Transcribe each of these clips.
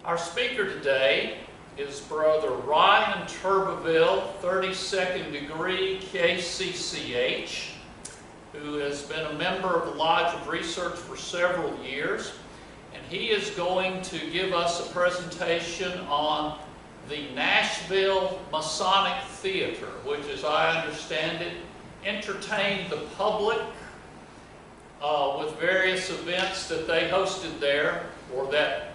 Our speaker today is Brother Ryan Turbeville, 32nd Degree KCCH, who has been a member of the Lodge of Research for several years. And he is going to give us a presentation on the Nashville Masonic Theater, which, as I understand it, entertained the public with various events that they hosted there, or that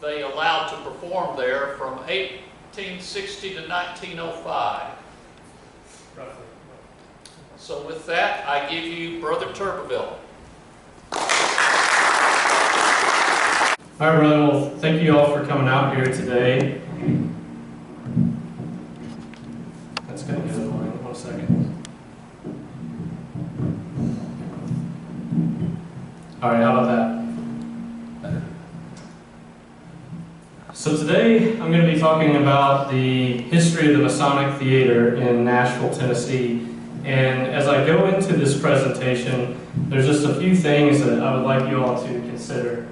they allowed to perform there from 1860 to 1905. Roughly. So with that, I give you Brother Turbeville. All right, brother. Well, thank you all for coming out here today. That's going to get annoying. 1 second. All right, how about that? So today I'm going to be talking about the history of the Masonic Theater in Nashville, Tennessee. And as I go into this presentation, there's just a few things that I would like you all to consider.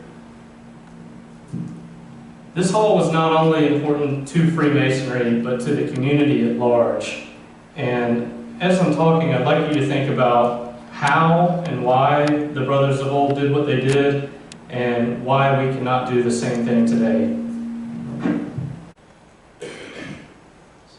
This hall was not only important to Freemasonry, but to the community at large. And as I'm talking, I'd like you to think about how and why the brothers of old did what they did, and why we cannot do the same thing today.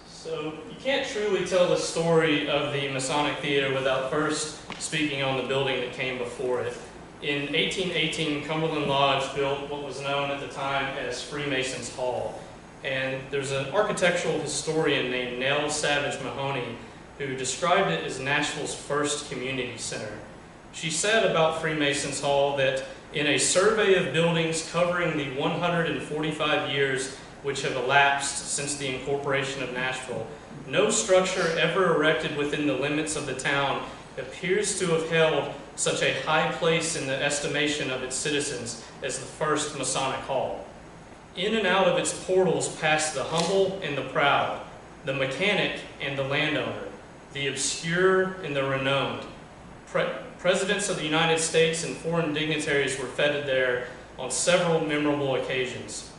So you can't truly tell the story of the Masonic Theater without first speaking on the building that came before it. In 1818, Cumberland Lodge built what was known at the time as Freemason's Hall. And there's an architectural historian named Nell Savage Mahoney who described it as Nashville's first community center. She said about Freemason's Hall that in a survey of buildings covering the 145 years which have elapsed since the incorporation of Nashville, no structure ever erected within the limits of the town appears to have held such a high place in the estimation of its citizens as the first Masonic Hall. In and out of its portals passed the humble and the proud, the mechanic and the landowner, the obscure and the renowned. Presidents of the United States and foreign dignitaries were feted there on several memorable occasions.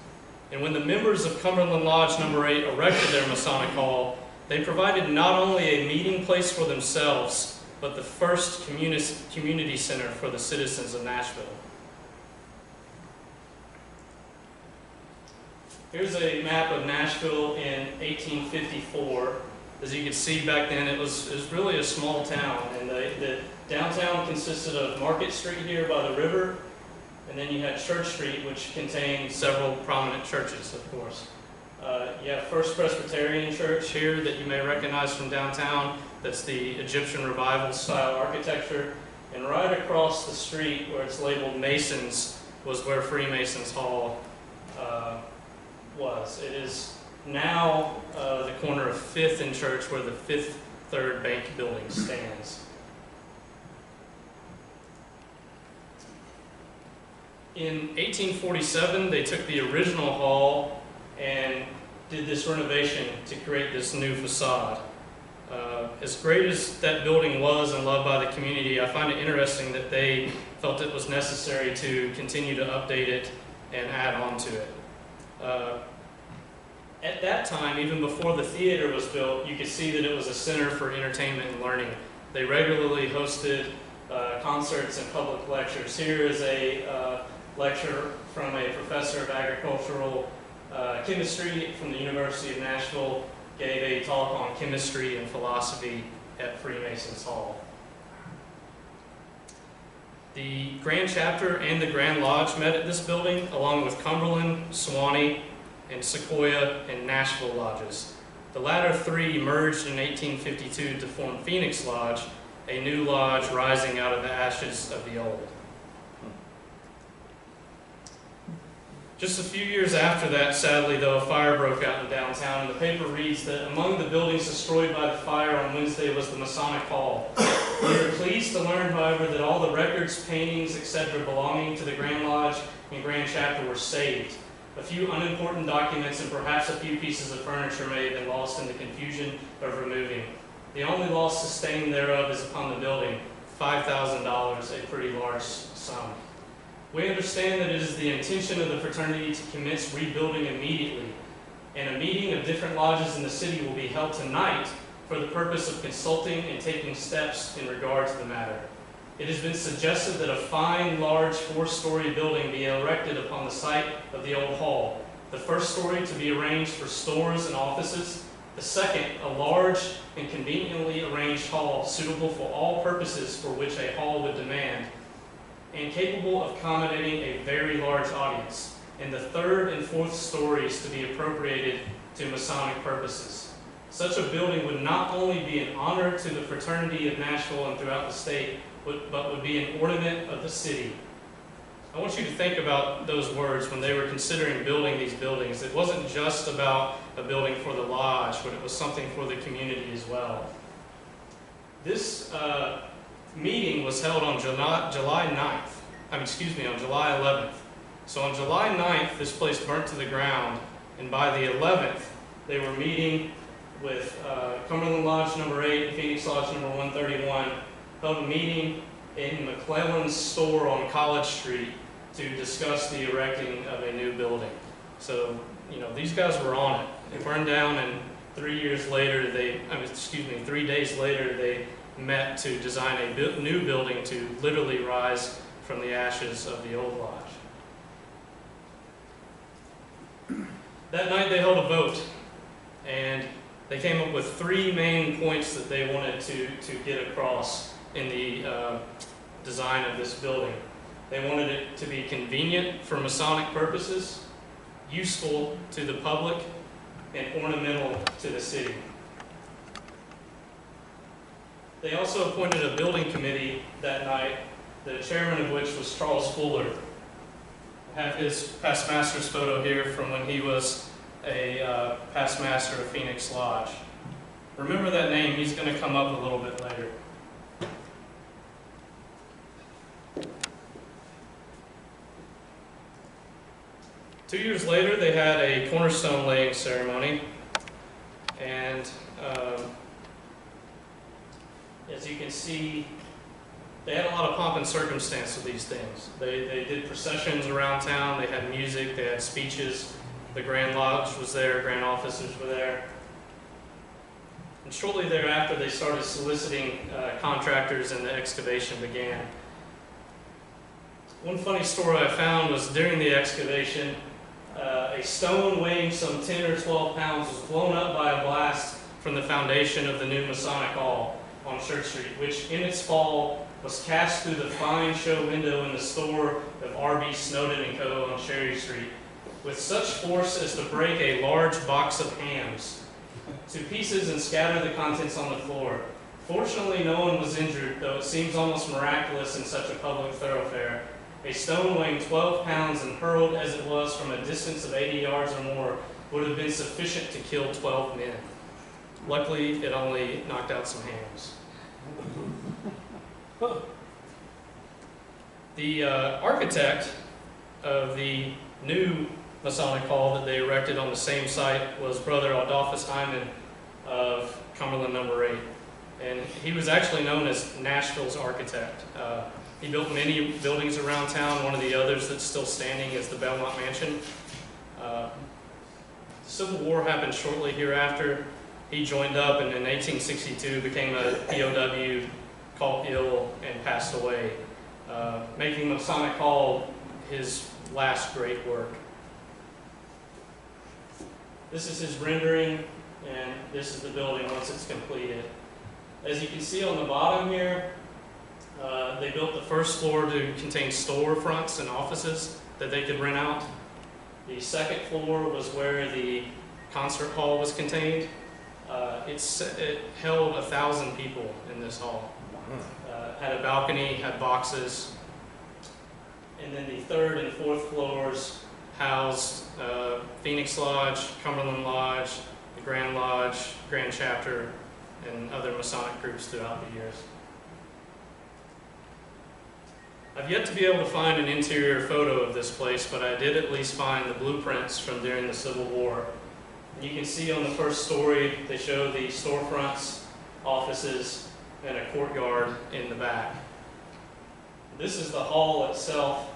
And when the members of Cumberland Lodge No. 8 erected their Masonic Hall, they provided not only a meeting place for themselves, but the first community center for the citizens of Nashville. Here's a map of Nashville in 1854. As you can see back then, it was really a small town, and the downtown consisted of Market Street here by the river, and then you had Church Street, which contained several prominent churches, of course. You have First Presbyterian Church here that you may recognize from downtown. That's the Egyptian Revival style architecture. And right across the street where it's labeled Masons was where Freemasons Hall was. It is now the corner of 5th and Church where the Fifth Third Bank building stands. In 1847, they took the original hall and did this renovation to create this new facade. As great as that building was and loved by the community, I find it interesting that they felt it was necessary to continue to update it and add on to it. At that time, even before the theater was built, you could see that it was a center for entertainment and learning. They regularly hosted concerts and public lectures. Here is a lecture from a professor of agricultural chemistry from the University of Nashville, gave a talk on chemistry and philosophy at Freemasons Hall. The Grand Chapter and the Grand Lodge met at this building, along with Cumberland, Sewanee, and Sequoia and Nashville lodges. The latter three merged in 1852 to form Phoenix Lodge, a new lodge rising out of the ashes of the old. Just a few years after that, sadly though, a fire broke out in downtown, and the paper reads that among the buildings destroyed by the fire on Wednesday was the Masonic Hall. We are pleased to learn, however, that all the records, paintings, etc. belonging to the Grand Lodge and Grand Chapter were saved. A few unimportant documents and perhaps a few pieces of furniture may have been lost in the confusion of removing. The only loss sustained thereof is upon the building, $5,000, a pretty large sum. We understand that it is the intention of the fraternity to commence rebuilding immediately, and a meeting of different lodges in the city will be held tonight for the purpose of consulting and taking steps in regard to the matter. It has been suggested that a fine, large, 4-story building be erected upon the site of the old hall. The first story to be arranged for stores and offices. The second, a large and conveniently arranged hall suitable for all purposes for which a hall would demand, and capable of accommodating a very large audience. And the third and fourth stories to be appropriated to Masonic purposes. Such a building would not only be an honor to the fraternity of Nashville and throughout the state, but would be an ornament of the city. I want you to think about those words when they were considering building these buildings. It wasn't just about a building for the lodge, but it was something for the community as well. This meeting was held on July 11th. So on July 9th, this place burnt to the ground, and by the 11th, they were meeting with Cumberland Lodge number 8 and Phoenix Lodge number 131, held a meeting in McClellan's store on College Street to discuss the erecting of a new building. So, you know, these guys were on it. It burned down, and 3 days later, they met to design a new building to literally rise from the ashes of the old lodge. That night they held a vote, and they came up with 3 main points that they wanted to get across in the design of this building. They wanted it to be convenient for Masonic purposes, useful to the public, and ornamental to the city. They also appointed a building committee that night, the chairman of which was Charles Fuller. I have his past master's photo here from when he was a past master of Phoenix Lodge. Remember that name, he's going to come up a little bit later. Two years later, they had a cornerstone laying ceremony, and as you can see, they had a lot of pomp and circumstance with these things. They did processions around town, they had music, they had speeches, the Grand Lodge was there, Grand Officers were there. And shortly thereafter, they started soliciting contractors and the excavation began. One funny story I found was during the excavation, a stone weighing some 10 or 12 pounds was blown up by a blast from the foundation of the new Masonic Hall on Church Street, which in its fall was cast through the fine show window in the store of R.B. Snowden & Co. on Cherry Street with such force as to break a large box of hams to pieces and scatter the contents on the floor. Fortunately, no one was injured, though it seems almost miraculous in such a public thoroughfare. A stone weighing 12 pounds and hurled as it was from a distance of 80 yards or more would have been sufficient to kill 12 men. Luckily, it only knocked out some hams. The architect of the new Masonic Hall that they erected on the same site was Brother Adolphus Hyman of Cumberland number 8. And he was actually known as Nashville's architect. He built many buildings around town. One of the others that's still standing is the Belmont Mansion. The Civil War happened shortly hereafter. He joined up and in 1862 became a POW, called ill, and passed away, making Masonic Hall his last great work. This is his rendering, and this is the building once it's completed. As you can see on the bottom here, they built the first floor to contain storefronts and offices that they could rent out. The second floor was where the concert hall was contained. It held 1,000 people in this hall. Had a balcony, had boxes, and then the third and fourth floors housed Phoenix Lodge, Cumberland Lodge, the Grand Lodge, Grand Chapter, and other Masonic groups throughout the years. I've yet to be able to find an interior photo of this place, but I did at least find the blueprints from during the Civil War. And you can see on the first story, they show the storefronts, offices, and a courtyard in the back. This is the hall itself.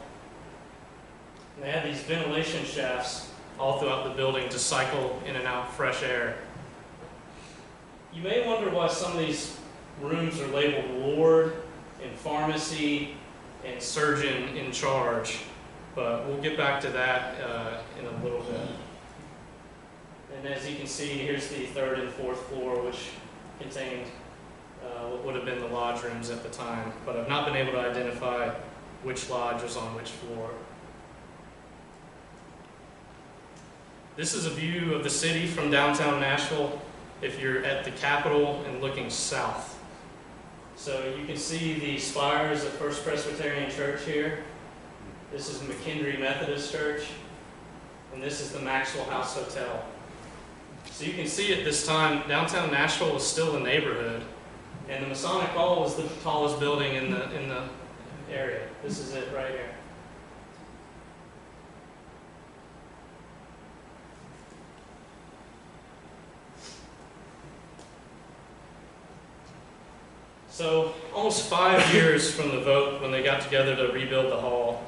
And they had these ventilation shafts all throughout the building to cycle in and out fresh air. You may wonder why some of these rooms are labeled ward and pharmacy and surgeon in charge, but we'll get back to that in a little bit. And as you can see, here's the 3rd and 4th floor, which contained what would have been the lodge rooms at the time, but I've not been able to identify which lodge was on which floor. This is a view of the city from downtown Nashville if you're at the Capitol and looking south. So you can see the spires of First Presbyterian Church here. This is McKendree Methodist Church, and this is the Maxwell House Hotel. So you can see at this time, downtown Nashville was still a neighborhood, and the Masonic Hall was the tallest building in the area. This is it right here. So almost 5 years from the vote when they got together to rebuild the hall,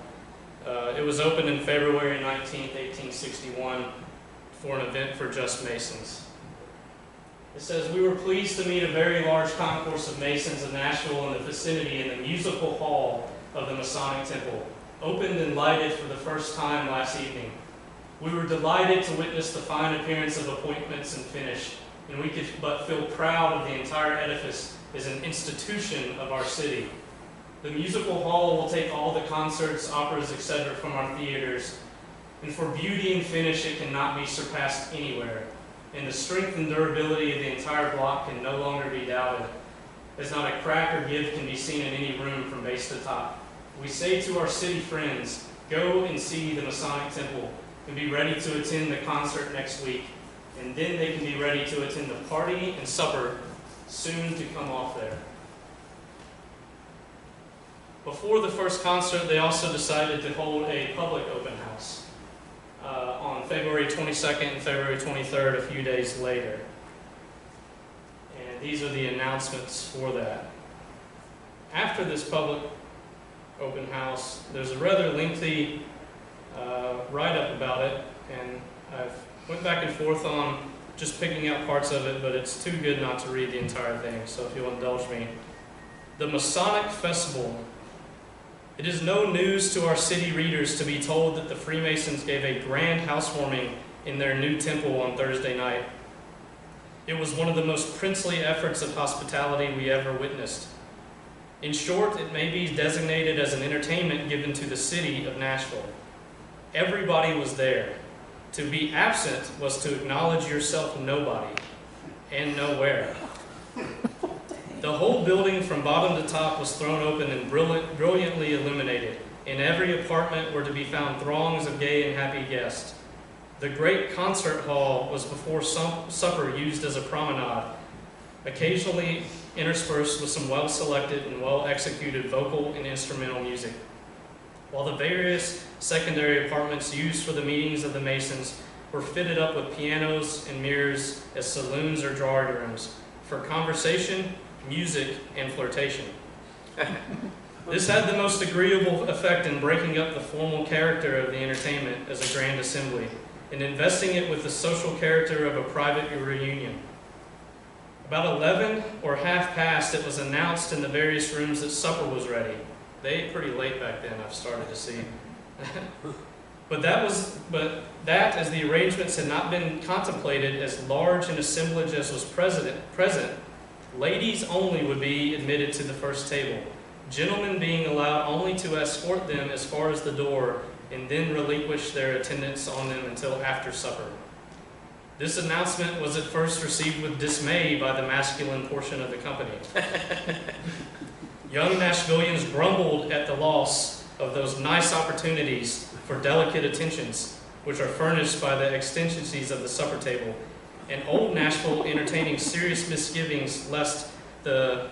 it was opened in February 19th, 1861 for an event for just Masons. It says, "We were pleased to meet a very large concourse of Masons of Nashville in the vicinity in the musical hall of the Masonic Temple, opened and lighted for the first time last evening. We were delighted to witness the fine appearance of appointments and finish, and we could but feel proud of the entire edifice as an institution of our city. The musical hall will take all the concerts, operas, etc. from our theaters, and for beauty and finish it cannot be surpassed anywhere, and the strength and durability of the entire block can no longer be doubted, as not a crack or give can be seen in any room from base to top. We say to our city friends, go and see the Masonic Temple and be ready to attend the concert next week, and then they can be ready to attend the party and supper soon to come off there." Before the first concert, they also decided to hold a public open house on February 22nd and February 23rd, a few days later. And these are the announcements for that. After this public open house, there's a rather lengthy write-up about it, and I've went back and forth on just picking out parts of it, but it's too good not to read the entire thing, so if you'll indulge me. The Masonic Festival. It is no news to our city readers to be told that the Freemasons gave a grand housewarming in their new temple on Thursday night. It was one of the most princely efforts of hospitality we ever witnessed. In short, it may be designated as an entertainment given to the city of Nashville. Everybody was there. To be absent was to acknowledge yourself nobody and nowhere. The whole building from bottom to top was thrown open and brilliantly illuminated. In every apartment were to be found throngs of gay and happy guests. The great concert hall was before supper used as a promenade, occasionally interspersed with some well-selected and well-executed vocal and instrumental music. While the various secondary apartments used for the meetings of the Masons were fitted up with pianos and mirrors as saloons or drawing rooms for conversation, music, and flirtation. This had the most agreeable effect in breaking up the formal character of the entertainment as a grand assembly and investing it with the social character of a private reunion. About 11 or half past, it was announced in the various rooms that supper was ready. They ate pretty late back then, I've started to see. But that, as the arrangements had not been contemplated as large an assemblage as was present, ladies only would be admitted to the first table, gentlemen being allowed only to escort them as far as the door and then relinquish their attendance on them until after supper. This announcement was at first received with dismay by the masculine portion of the company. Young Nashvillians grumbled at the loss of those nice opportunities for delicate attentions, which are furnished by the exigencies of the supper table, and old Nashville entertaining serious misgivings lest the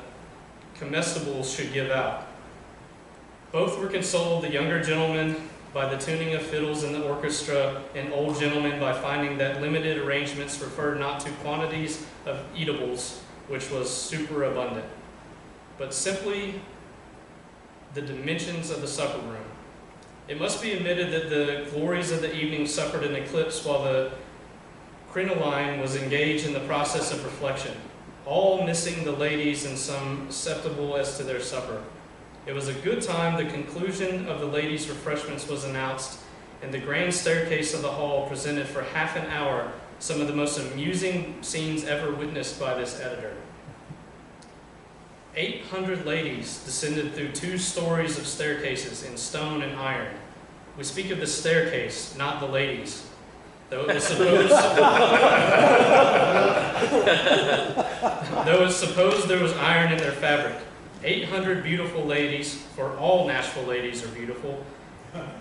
comestibles should give out. Both were consoled, the younger gentlemen by the tuning of fiddles in the orchestra, and old gentlemen by finding that limited arrangements referred not to quantities of eatables, which was superabundant, but simply the dimensions of the supper room. It must be admitted that the glories of the evening suffered an eclipse while the crinoline was engaged in the process of reflection, all missing the ladies and some susceptible as to their supper. It was a good time the conclusion of the ladies' refreshments was announced, and the grand staircase of the hall presented for half an hour some of the most amusing scenes ever witnessed by this editor. 800 ladies descended through 2 stories of staircases in stone and iron. We speak of the staircase, not the ladies. Though it was supposed there was iron in their fabric. 800 beautiful ladies, for all Nashville ladies are beautiful,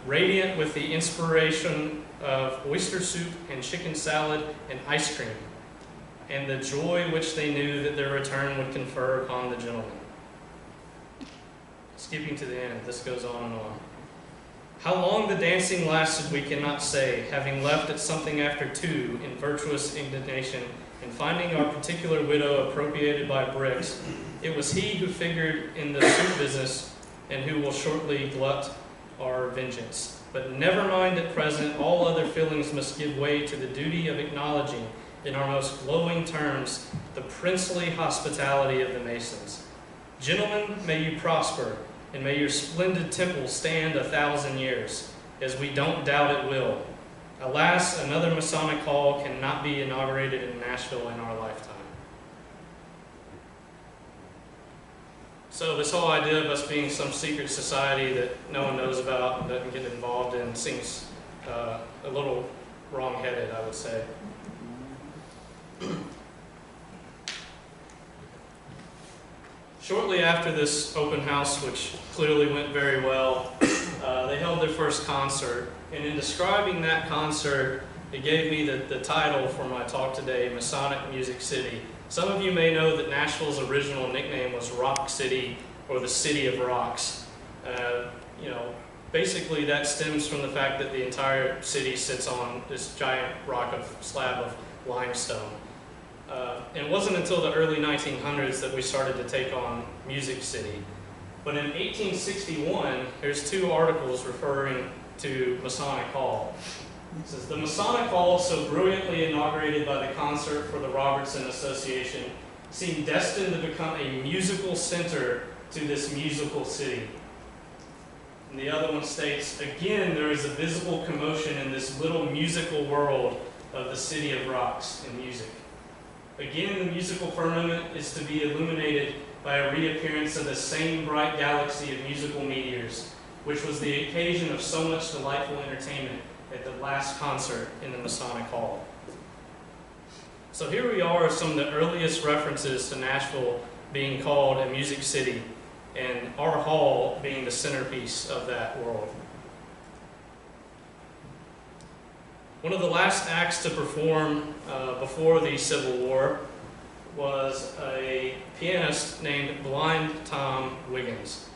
radiant with the inspiration of oyster soup and chicken salad and ice cream, and the joy which they knew that their return would confer upon the gentlemen. Skipping to the end, this goes on and on. How long the dancing lasted we cannot say, having left at something after 2 in virtuous indignation, and finding our particular widow appropriated by bricks. It was he who figured in the soup business, and who will shortly glut our vengeance. But never mind at present, all other feelings must give way to the duty of acknowledging in our most glowing terms the princely hospitality of the Masons. Gentlemen, may you prosper, and may your splendid temple stand 1,000 years, as we don't doubt it will. Alas, another Masonic Hall cannot be inaugurated in Nashville in our lifetime. So this whole idea of us being some secret society that no one knows about and doesn't get involved in seems a little wrong-headed, I would say. Shortly after this open house, which clearly went very well, they held their first concert. And in describing that concert, it gave me the title for my talk today, Masonic Music City. Some of you may know that Nashville's original nickname was Rock City, or the City of Rocks. Basically that stems from the fact that the entire city sits on this giant slab of limestone. It wasn't until the early 1900s that we started to take on Music City. But in 1861, there's 2 articles referring to Masonic Hall. It says, the Masonic Hall, so brilliantly inaugurated by the concert for the Robertson Association, seemed destined to become a musical center to this musical city. And the other one states, again, there is a visible commotion in this little musical world of the City of Rocks and music. Again, the musical firmament is to be illuminated by a reappearance of the same bright galaxy of musical meteors, which was the occasion of so much delightful entertainment at the last concert in the Masonic Hall. So here we are, some of the earliest references to Nashville being called a music city, and our hall being the centerpiece of that world. One of the last acts to perform before the Civil War was a pianist named Blind Tom Wiggins.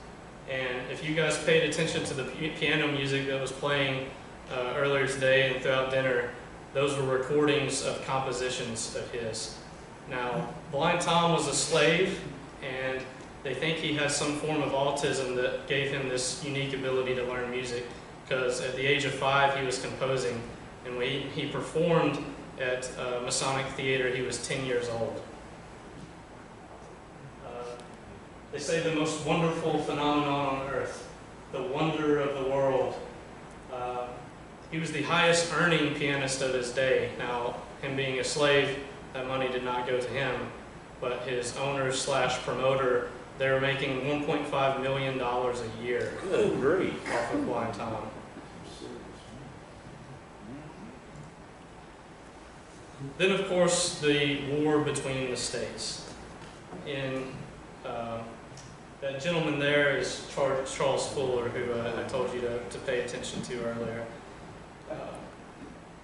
And if you guys paid attention to the piano music that was playing earlier today and throughout dinner, those were recordings of compositions of his. Now, Blind Tom was a slave, and they think he has some form of autism that gave him this unique ability to learn music, because at the age of 5 he was composing, and when he performed at Masonic Theater, he was 10 years old. They say the most wonderful phenomenon on earth, the wonder of the world. He was the highest earning pianist of his day. Now, him being a slave, that money did not go to him, but his owner / promoter, they were making $1.5 million a year. Good grief. Off of Blind Tom. Then, of course, the war between the states. That gentleman there is Charles Fuller, who I told you to pay attention to earlier.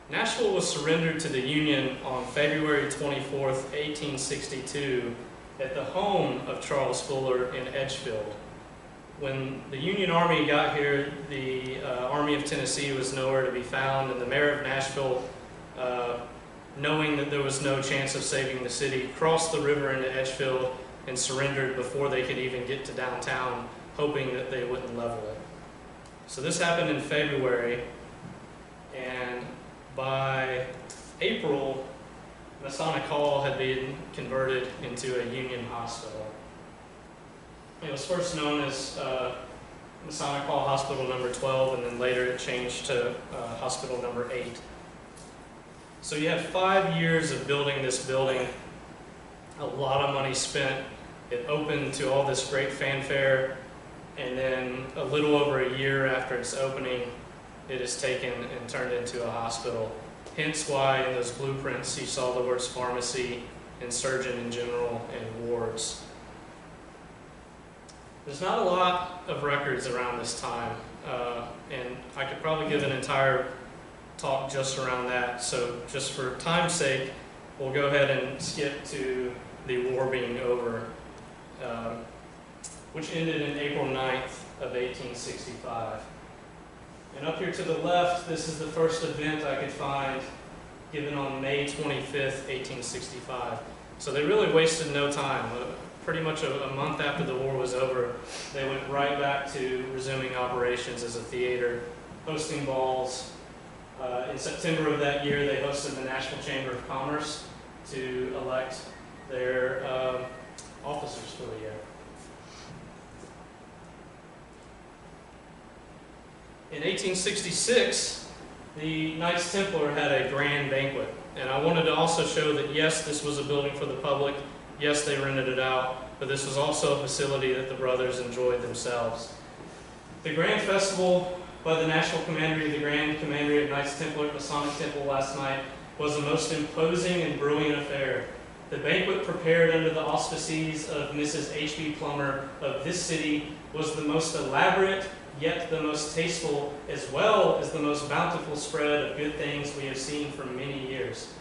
Nashville was surrendered to the Union on February 24th, 1862, at the home of Charles Fuller in Edgefield. When the Union Army got here, the Army of Tennessee was nowhere to be found, and the mayor of Nashville, knowing that there was no chance of saving the city, crossed the river into Edgefield and surrendered before they could even get to downtown, hoping that they wouldn't level it. So this happened in February, and by April, Masonic Hall had been converted into a Union hospital. It was first known as Masonic Hall Hospital number 12, and then later it changed to Hospital number 8. So you had 5 years of building this building, a lot of money spent. It opened to all this great fanfare, and then a little over a year after its opening, it is taken and turned into a hospital. Hence why in those blueprints you saw the words pharmacy and surgeon in general and wards. There's not a lot of records around this time, and I could probably give an entire talk just around that. So just for time's sake, we'll go ahead and skip to the war being over, which ended in April 9th of 1865. And up here to the left, this is the first event I could find given on May 25th, 1865. So they really wasted no time. Pretty much a month after the war was over, they went right back to resuming operations as a theater, hosting balls. In September of that year, they hosted the Nashville Chamber of Commerce to elect their officers for the year. In 1866, the Knights Templar had a grand banquet, and I wanted to also show that yes, this was a building for the public, yes, they rented it out, but this was also a facility that the brothers enjoyed themselves. The Grand Festival by the National Commandery, the Grand Commandery of Knights Templar at Masonic Temple last night, was the most imposing and brilliant affair. The banquet prepared under the auspices of Mrs. H.B. Plummer of this city was the most elaborate, yet the most tasteful, as well as the most bountiful spread of good things we have seen for many years.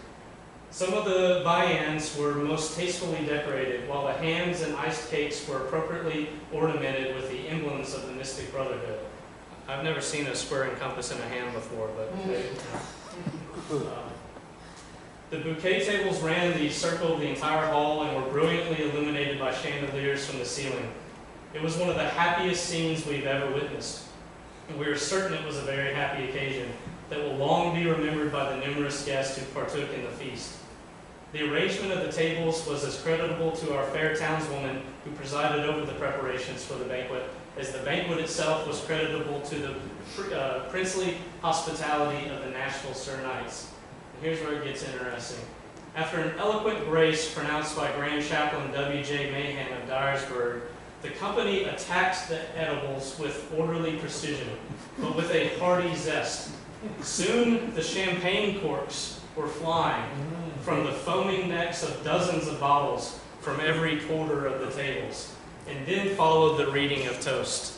Some of the viands were most tastefully decorated, while the hams and iced cakes were appropriately ornamented with the emblems of the Mystic Brotherhood. I've never seen a square and compass in a ham before, but the bouquet tables ran the circle of the entire hall and were brilliantly illuminated by chandeliers from the ceiling. It was one of the happiest scenes we've ever witnessed, and we are certain it was a very happy occasion that will long be remembered by the numerous guests who partook in the feast. The arrangement of the tables was as creditable to our fair townswoman who presided over the preparations for the banquet as the banquet itself was creditable to the princely hospitality of the Nashville Sir Knights. And here's where it gets interesting. After an eloquent grace pronounced by Grand Chaplain W.J. Mahan of Dyersburg, the company attacked the edibles with orderly precision, but with a hearty zest. Soon the champagne corks were flying from the foaming necks of dozens of bottles from every quarter of the tables, and then followed the reading of toast.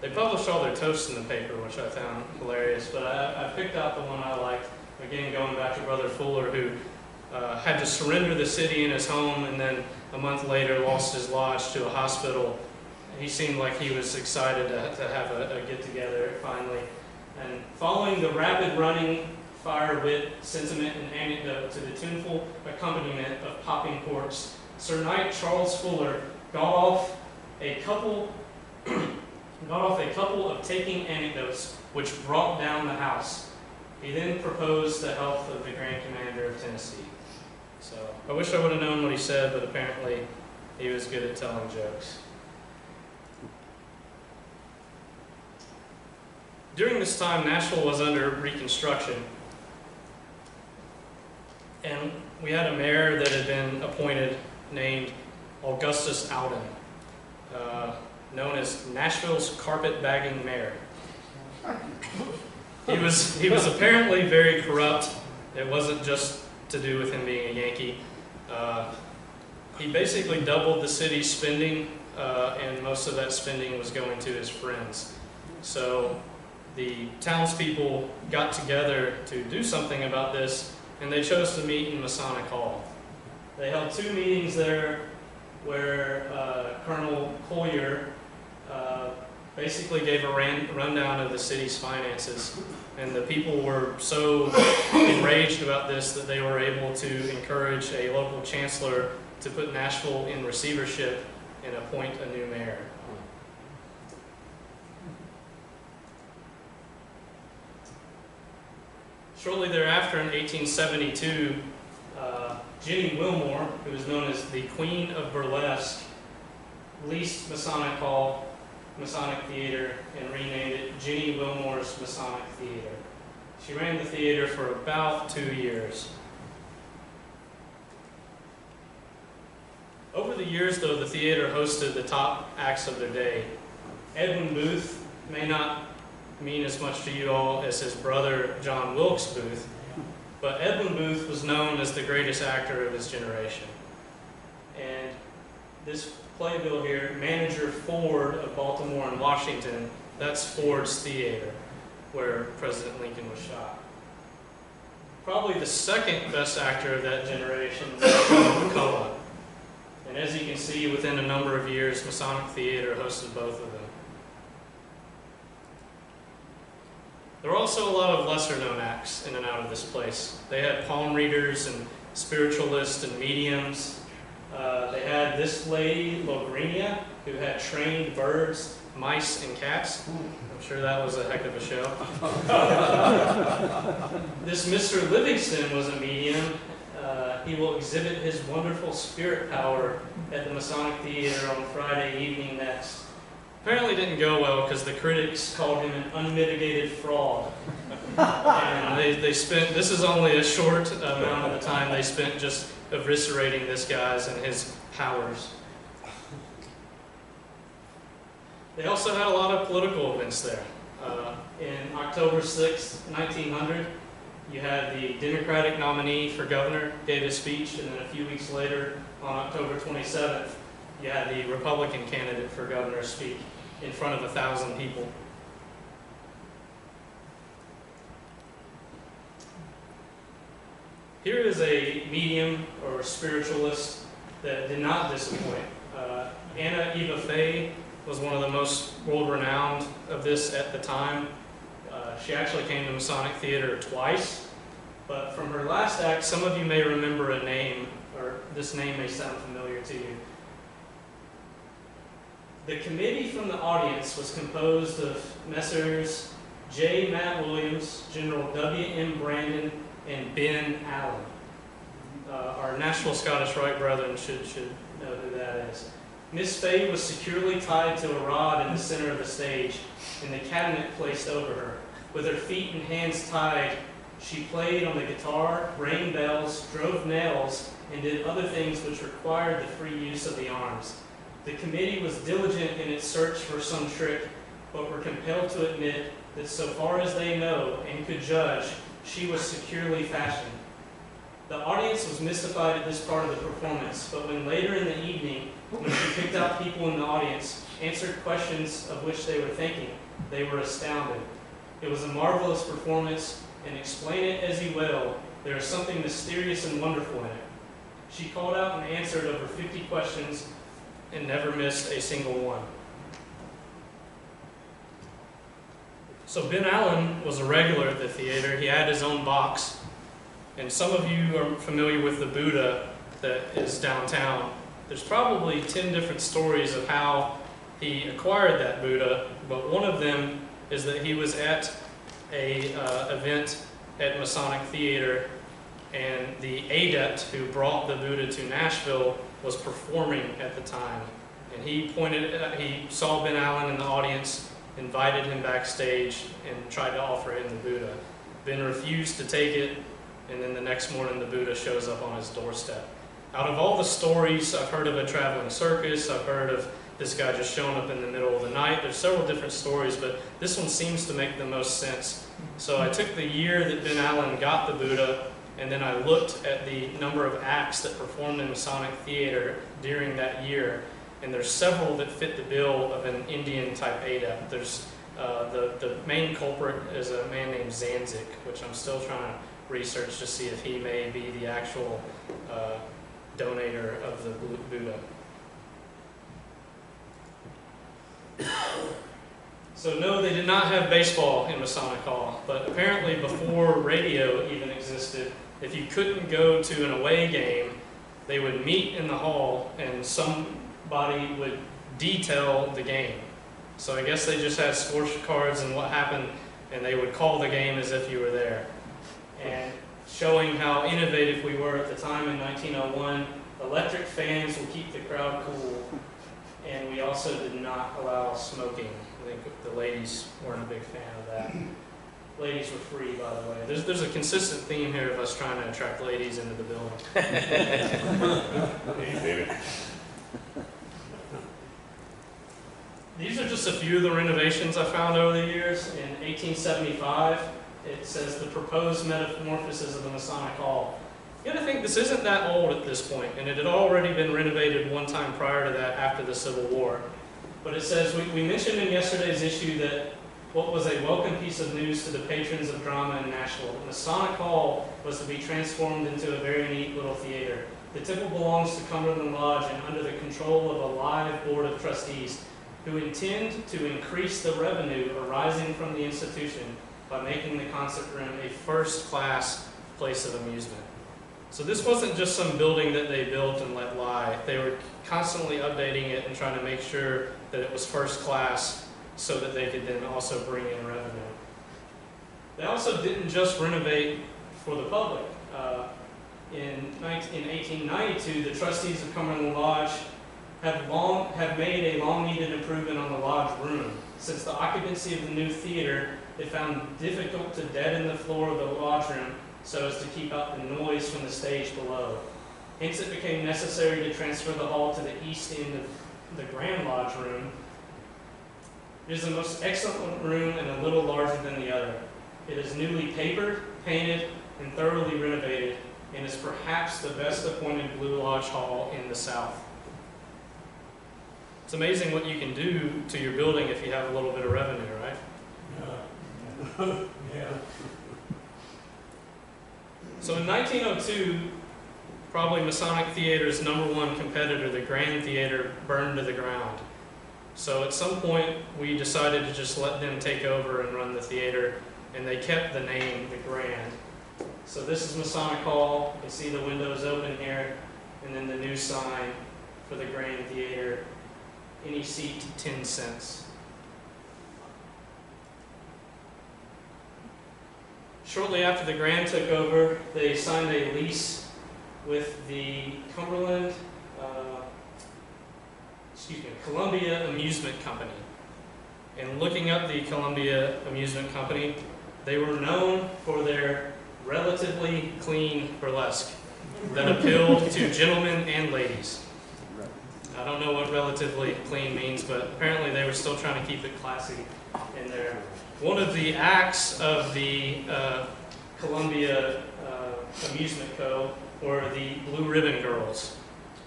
They published all their toasts in the paper, which I found hilarious, but I picked out the one I liked, again going back to Brother Fuller, who had to surrender the city and his home, and then a month later lost his lodge to a hospital. He seemed like he was excited to have a get-together finally. And following the rapid running fire wit, sentiment, and anecdote to the tuneful accompaniment of popping corks, Sir Knight Charles Fuller got off a couple of taking anecdotes which brought down the house. He then proposed the health of the Grand Commander of Tennessee. So I wish I would have known what he said, but apparently he was good at telling jokes. During this time, Nashville was under reconstruction, and we had a mayor that had been appointed named Augustus Alden, known as Nashville's carpet-bagging mayor. He was apparently very corrupt. It wasn't just to do with him being a Yankee. He basically doubled the city's spending, and most of that spending was going to his friends. So the townspeople got together to do something about this, and they chose to meet in Masonic Hall. They held 2 meetings there where Colonel Collier basically gave a rundown of the city's finances, and the people were so enraged about this that they were able to encourage a local chancellor to put Nashville in receivership and appoint a new mayor. Shortly thereafter, in 1872, Jenny Wilmore, who is known as the Queen of Burlesque, leased Masonic Hall, Masonic Theater, and renamed it Jenny Wilmore's Masonic Theater. She ran the theater for about 2 years. Over the years, though, the theater hosted the top acts of their day. Edwin Booth may not mean as much to you all as his brother John Wilkes Booth, but Edwin Booth was known as the greatest actor of his generation. And this playbill here, Manager Ford of Baltimore and Washington, that's Ford's theater, where President Lincoln was shot. Probably the second best actor of that generation was John McCullough. And as you can see, within a number of years, Masonic Theater hosted both of them. There were also a lot of lesser-known acts in and out of this place. They had palm readers and spiritualists and mediums. They had this lady, Logrinia, who had trained birds, mice, and cats. I'm sure that was a heck of a show. This Mr. Livingston was a medium. He will exhibit his wonderful spirit power at the Masonic Theater on Friday evening next. Apparently didn't go well because the critics called him an unmitigated fraud. And they spent, this is only a short amount of the time they spent just eviscerating this guy's and his powers. They also had a lot of political events there. In October 6, 1900, you had the Democratic nominee for governor gave a speech, and then a few weeks later, on October 27th, you had the Republican candidate for governor speak in front of 1,000 people. Here is a medium or spiritualist that did not disappoint. Anna Eva Fay was one of the most world-renowned of this at the time. She actually came to Masonic Theater twice, but from her last act, some of you may remember a name, or this name may sound familiar to you. The committee from the audience was composed of Messrs. J. Matt Williams, General W. M. Brandon, and Ben Allen. Our Nashville Scottish Rite brethren should know who that is. Miss Fay was securely tied to a rod in the center of the stage, and the cabinet placed over her. With her feet and hands tied, she played on the guitar, rang bells, drove nails, and did other things which required the free use of the arms. The committee was diligent in its search for some trick, but were compelled to admit that so far as they know and could judge, she was securely fashioned. The audience was mystified at this part of the performance, but when later in the evening, when she picked out people in the audience, answered questions of which they were thinking, they were astounded. It was a marvelous performance, and explain it as you will, there is something mysterious and wonderful in it. She called out and answered over 50 questions and never missed a single one. So Ben Allen was a regular at the theater. He had his own box. And some of you are familiar with the Buddha that is downtown. There's probably 10 different stories of how he acquired that Buddha, but one of them is that he was at a event at Masonic Theater, and the adept who brought the Buddha to Nashville was performing at the time. And he saw Ben Allen in the audience, invited him backstage, and tried to offer him the Buddha. Ben refused to take it, and then the next morning the Buddha shows up on his doorstep. Out of all the stories, I've heard of a traveling circus, I've heard of this guy just showing up in the middle of the night. There's several different stories, but this one seems to make the most sense. So I took the year that Ben Allen got the Buddha, and then I looked at the number of acts that performed in Masonic Theater during that year, and there's several that fit the bill of an Indian-type adept. There's the main culprit is a man named Zanzik, which I'm still trying to research to see if he may be the actual donator of the Buddha. So no, they did not have baseball in Masonic Hall, but apparently before radio even existed, if you couldn't go to an away game, they would meet in the hall and somebody would detail the game. So I guess they just had scorecards and what happened, and they would call the game as if you were there. and showing how innovative we were at the time in 1901. Electric fans will keep the crowd cool, and we also did not allow smoking. I think the ladies weren't a big fan of that. Ladies were free, by the way. There's a consistent theme here of us trying to attract ladies into the building. Hey, baby. These are just a few of the renovations I found over the years. In 1875, it says the proposed metamorphosis of the Masonic Hall. You gotta think this isn't that old at this point, and it had already been renovated one time prior to that after the Civil War. But it says, we mentioned in yesterday's issue that what was a welcome piece of news to the patrons of drama in Nashville. The Masonic Hall was to be transformed into a very neat little theater. The temple belongs to Cumberland Lodge and under the control of a live board of trustees who intend to increase the revenue arising from the institution by making the concert room a first-class place of amusement. So this wasn't just some building that they built and let lie. They were constantly updating it and trying to make sure that it was first class so that they could then also bring in revenue. They also didn't just renovate for the public. In 1892, the trustees of Cumberland Lodge have made a long-needed improvement on the lodge room. Since the occupancy of the new theater, they found it difficult to deaden the floor of the lodge room so as to keep out the noise from the stage below. Hence, it became necessary to transfer the hall to the east end of the Grand Lodge room. It is the most excellent room and a little larger than the other. It is newly papered, painted, and thoroughly renovated, and is perhaps the best appointed Blue Lodge Hall in the South. It's amazing what you can do to your building if you have a little bit of revenue, right? Yeah. So in 1902, probably Masonic Theater's #1 competitor, the Grand Theater, burned to the ground. So at some point, we decided to just let them take over and run the theater, and they kept the name, the Grand. So this is Masonic Hall. You can see the windows open here, and then the new sign for the Grand Theater. Any seat, 10 cents. Shortly after the Grand took over, they signed a lease with the Columbia Amusement Company. And looking up the Columbia Amusement Company, they were known for their relatively clean burlesque that appealed to gentlemen and ladies. I don't know what relatively clean means, but apparently they were still trying to keep it classy in there. One of the acts of the Columbia Amusement Co. were the Blue Ribbon Girls,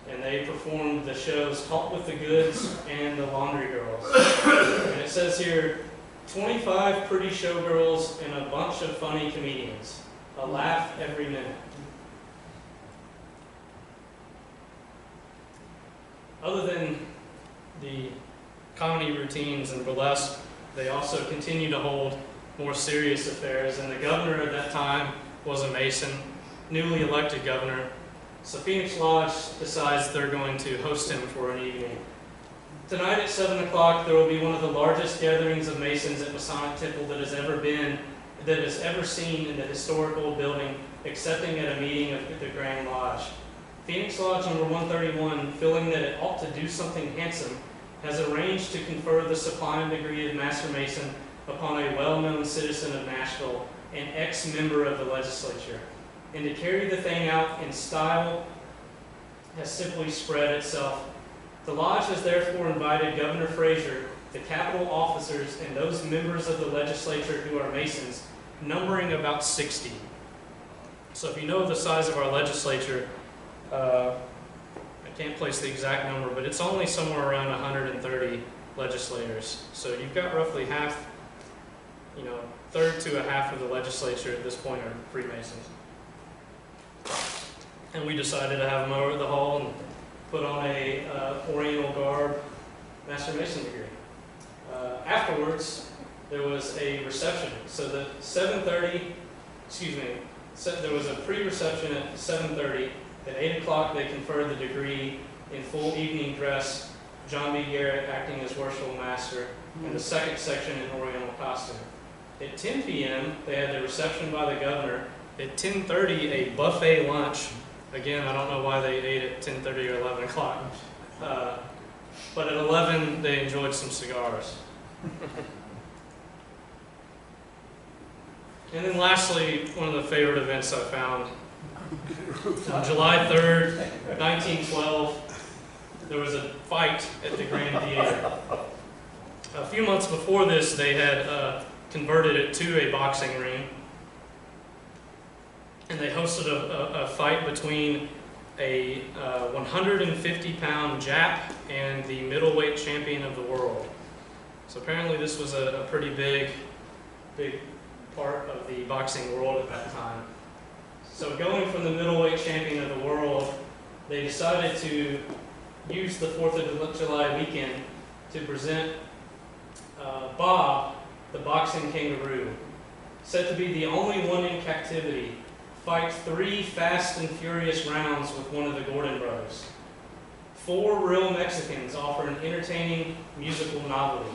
and they performed the shows Caught with the Goods and the Laundry Girls. And it says here, 25 pretty showgirls and a bunch of funny comedians. A laugh every minute. Other than the comedy routines and burlesque, they also continue to hold more serious affairs, and the governor at that time was a Mason, newly elected governor. So Phoenix Lodge decides they're going to host him for an evening. Tonight at 7 o'clock, there will be one of the largest gatherings of Masons at Masonic Temple that has ever seen in the historical building, excepting at a meeting of the Grand Lodge. Phoenix Lodge number 131, feeling that it ought to do something handsome, has arranged to confer the sublime degree of Master Mason upon a well-known citizen of Nashville, an ex-member of the legislature. And to carry the thing out in style has simply spread itself. The Lodge has therefore invited Governor Frazier, the Capitol officers, and those members of the legislature who are Masons, numbering about 60. So if you know the size of our legislature, I can't place the exact number, but it's only somewhere around 130 legislators. So you've got roughly half, third to a half of the legislature at this point are Freemasons. And we decided to have them over at the hall and put on a Oriental garb Master Mason degree. Afterwards, there was a reception. So there was a pre-reception at 7:30. At 8 o'clock, they conferred the degree in full evening dress, John B. Garrett acting as worshipful master, and the second section in Oriental costume. At 10 p.m., they had the reception by the governor, At 10:30, a buffet lunch. Again, I don't know why they ate at 10:30 or 11 o'clock. But at 11, they enjoyed some cigars. And then lastly, one of the favorite events I found. On July 3rd, 1912, there was a fight at the Grand Theater. A few months before this, they had converted it to a boxing ring. And they hosted a fight between a 150-pound Jap and the middleweight champion of the world. So apparently this was a pretty big part of the boxing world at that time. So going from the middleweight champion of the world, they decided to use the 4th of July weekend to present Bob, the boxing kangaroo, said to be the only one in captivity, fight 3 fast and furious rounds with one of the Gordon brothers. 4 real Mexicans offer an entertaining musical novelty,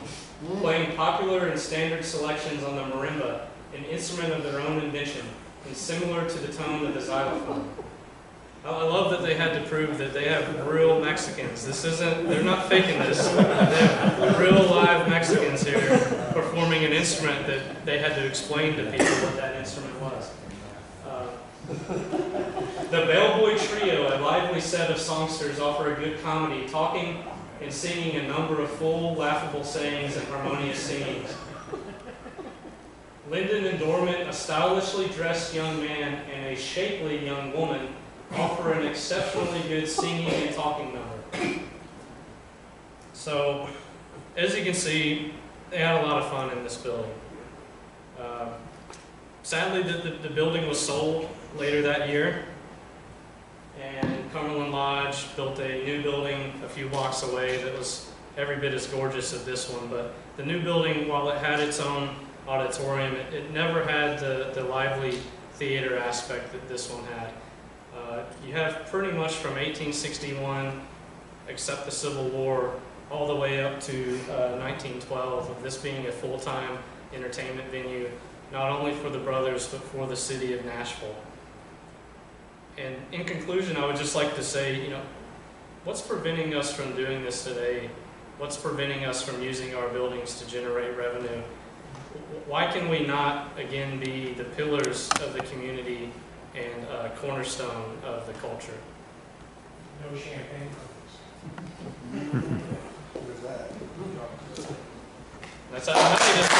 playing popular and standard selections on the marimba, an instrument of their own invention, and similar to the tone of the xylophone. I love that they had to prove that they have real Mexicans. They're not faking this. They have real live Mexicans here performing an instrument that they had to explain to people what that instrument was. The Bellboy Trio, a lively set of songsters, offer a good comedy, talking and singing a number of full, laughable sayings and harmonious singings. Lyndon and Dormant, a stylishly dressed young man and a shapely young woman, offer an exceptionally good singing and talking number. So, as you can see, they had a lot of fun in this building. Sadly, the building was sold later that year, and Cumberland Lodge built a new building a few blocks away that was every bit as gorgeous as this one. But the new building, while it had its own auditorium, it never had the lively theater aspect that this one had. You have pretty much from 1861, except the Civil War, all the way up to 1912, of this being a full-time entertainment venue, not only for the brothers, but for the city of Nashville. And in conclusion, I would just like to say, what's preventing us from doing this today? What's preventing us from using our buildings to generate revenue? Why can we not, again, be the pillars of the community and a cornerstone of the culture? No champagne companies. Where's that? That's how I made it.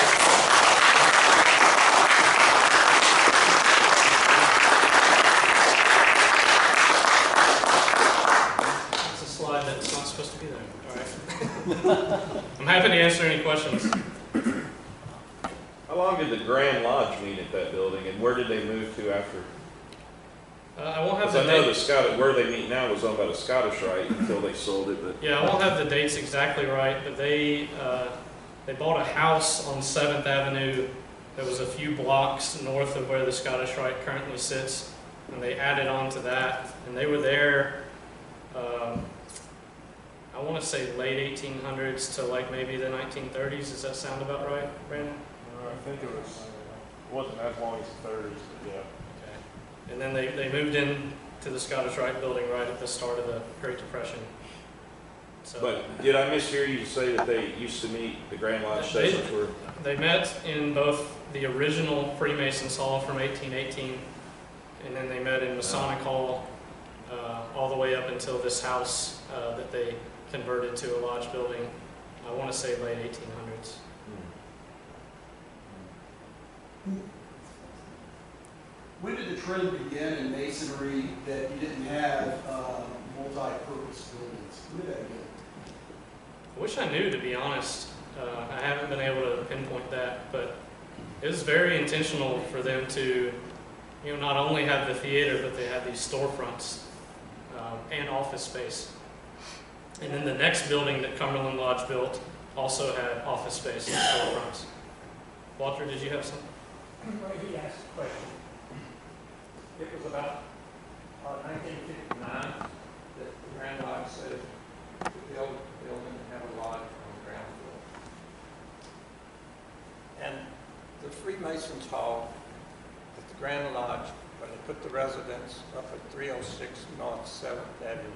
It's a slide that's not supposed to be there. All right. I'm happy to answer any questions. How long did the Grand Lodge meet at that building, and where did they move to after? I won't have Because the I know date. where they meet now was owned by the Scottish Rite until they sold it. But Yeah, I won't have the dates exactly right, but they bought a house on 7th Avenue that was a few blocks north of where the Scottish Rite currently sits, and they added on to that, and they were there, I want to say late 1800s to like maybe the 1930s. Does that sound about right, Brandon? I think it wasn't as long as the 30s, but yeah. Okay. And then they moved in to the Scottish Rite building right at the start of the Great Depression. So But did I mishear you say that they used to meet, the Grand Lodge sessions were? they met in both the original Freemasons Hall from 1818, and then they met in Masonic Hall all the way up until this house that they converted to a lodge building. I want to say late 1800s. When did the trend begin in masonry that you didn't have multi-purpose buildings? When did that begin? I wish I knew, to be honest. I haven't been able to pinpoint that, but it was very intentional for them to, not only have the theater, but they had these storefronts and office space. And then the next building that Cumberland Lodge built also had office space and storefronts. Walter, did you have something? Well, he asked a question. It was about 1959 that the Grand Lodge said to build a building and have a lodge on the ground floor. And the Freemasons Hall that the Grand Lodge when they put the residence up at 306 North 7th Avenue,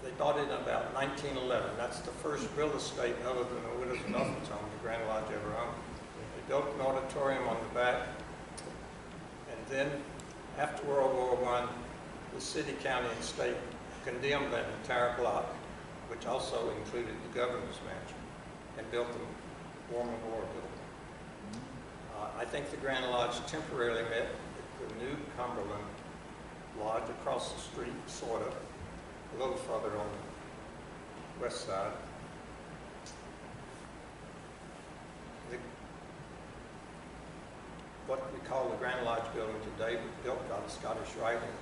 they bought it in about 1911. That's the first real estate other than the Widows and Orphans home the Grand Lodge ever owned. They built an auditorium on the back, and then after World War I, the city, county, and state condemned that entire block, which also included the governor's mansion, and built the War Memorial Building. I think the Grand Lodge temporarily met at the new Cumberland Lodge across the street, sort of, a little further on the west side. What we call the Grand Lodge building today was built by the Scottish Rite and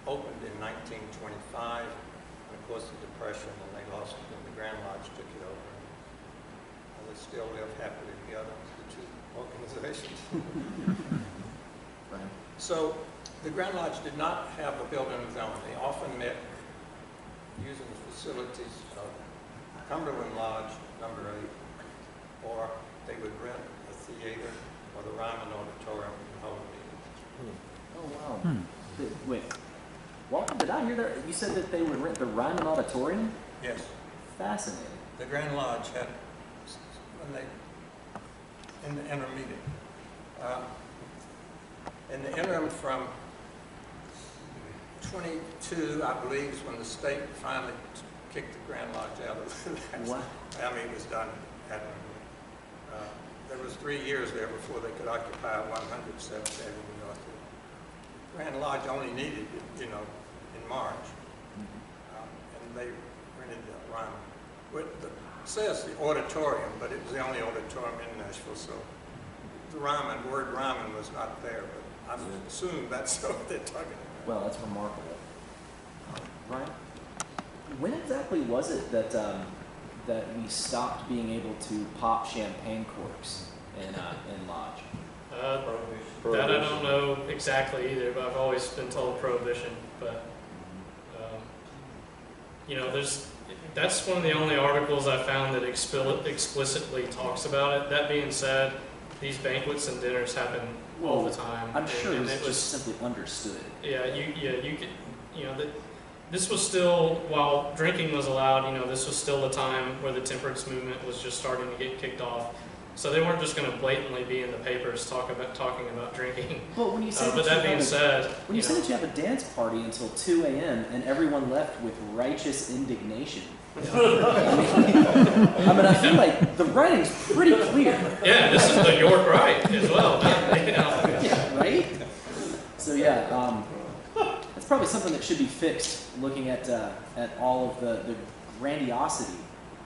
opened in 1925. And of course, the Depression, and they lost it, and the Grand Lodge took it over. And they still live happily together, the two organizations. Right. So the Grand Lodge did not have a building of their own. They often met using the facilities of Cumberland Lodge number 8, or they would rent a theater or the Ryman Auditorium and hold meetings. Oh, wow. Wait, Walter, did I hear that? You said that they would rent the Ryman Auditorium? Yes. Fascinating. The Grand Lodge had, when they, in the intermeeting, in the interim from 22, I believe, is when the state finally kicked the Grand Lodge out of that. What? I mean, it was done admirably. There was 3 years there before they could occupy 107th Avenue North. Grand Lodge only needed it, in March, and they rented the Ryman. It says the auditorium, but it was the only auditorium in Nashville, so the word Ryman was not there, but I assume that's what they're talking about. Well, that's remarkable. Ryan, when exactly was it that that we stopped being able to pop champagne corks in Lodge? That I don't know exactly either, but I've always been told Prohibition. But that's one of the only articles I found that explicitly talks about it. That being said, these banquets and dinners happen all the time. I'm sure and it was just simply understood. Yeah, you could, this was still, while drinking was allowed, this was still the time where the temperance movement was just starting to get kicked off. So they weren't just going to blatantly be in the papers talking about drinking. But when you say but that being said, when you say that you have a dance party until 2 a.m. and everyone left with righteous indignation, I feel like the writing's pretty clear. Yeah, this is the York Rite as well. Yeah, right? So yeah, that's probably something that should be fixed, looking at all of the grandiosity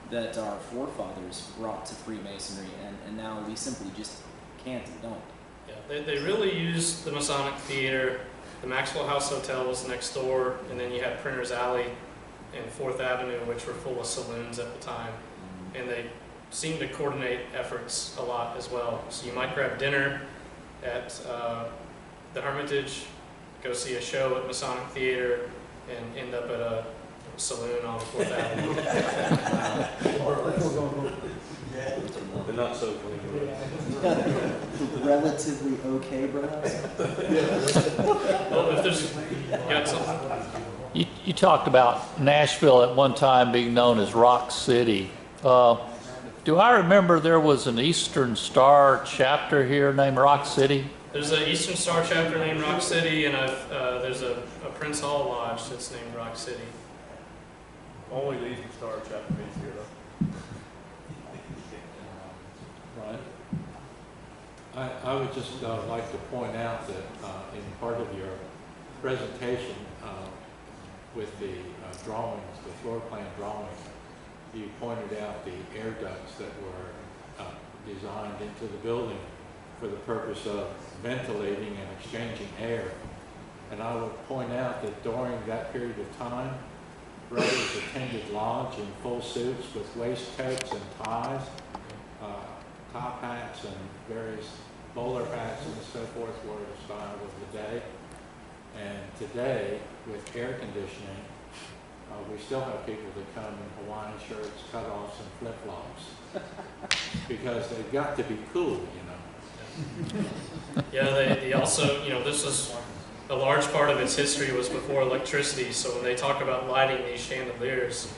that our forefathers brought to Freemasonry, and now we simply just can't and don't. Yeah, they really used the Masonic Theater. The Maxwell House Hotel was next door, and then you had Printer's Alley and 4th Avenue, which were full of saloons at the time. And they seemed to coordinate efforts a lot as well. So you might grab dinner at the Hermitage, go see a show at Masonic Theater, and end up at a saloon on 4th Avenue. But not so clean. Relatively okay, bro. Well, if there's got something. You talked about Nashville at one time being known as Rock City. Do I remember there was an Eastern Star chapter here named Rock City? There's an Eastern Star chapter named Rock City, and there's a Prince Hall Lodge that's named Rock City. Only the Eastern Star chapter meets here, though. Right. I would just like to point out that in part of your presentation with the drawings, the floor plan drawings, you pointed out the air ducts that were designed into the building for the purpose of ventilating and exchanging air. And I would point out that during that period of time, brothers attended Lodge in full suits with waistcoats and ties, top hats and various bowler hats and so forth were the style of the day. And today, with air conditioning, we still have people that come in Hawaiian shirts, cutoffs, and flip-flops because they've got to be cool, Yeah, they also, this was a large part of its history was before electricity. So when they talk about lighting these chandeliers,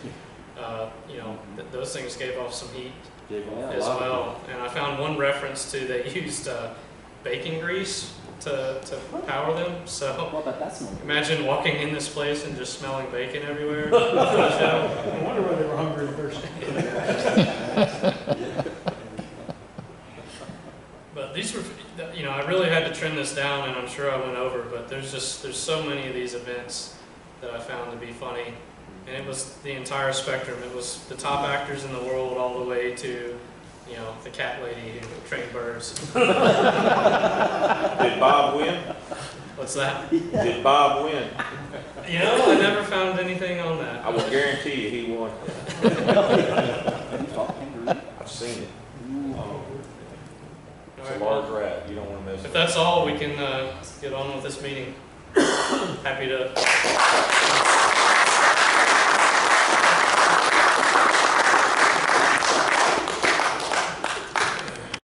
those things gave off some heat as well. And I found one reference to they used bacon grease to power them. So Well, but that's not imagine walking in this place and just smelling bacon everywhere. I wonder whether they were hungry first. But these were, I really had to trim this down, and I'm sure I went over, but there's so many of these events that I found to be funny. And it was the entire spectrum. It was the top actors in the world all the way to, the cat lady who trained birds. Did Bob win? What's that? Did Bob win? I never found anything on that. I will guarantee you he won. Have you fought kangaroo? I've seen it. It's a All right, large well, rat. You don't want to mess if with it. that's all, we can get on with this meeting. Happy to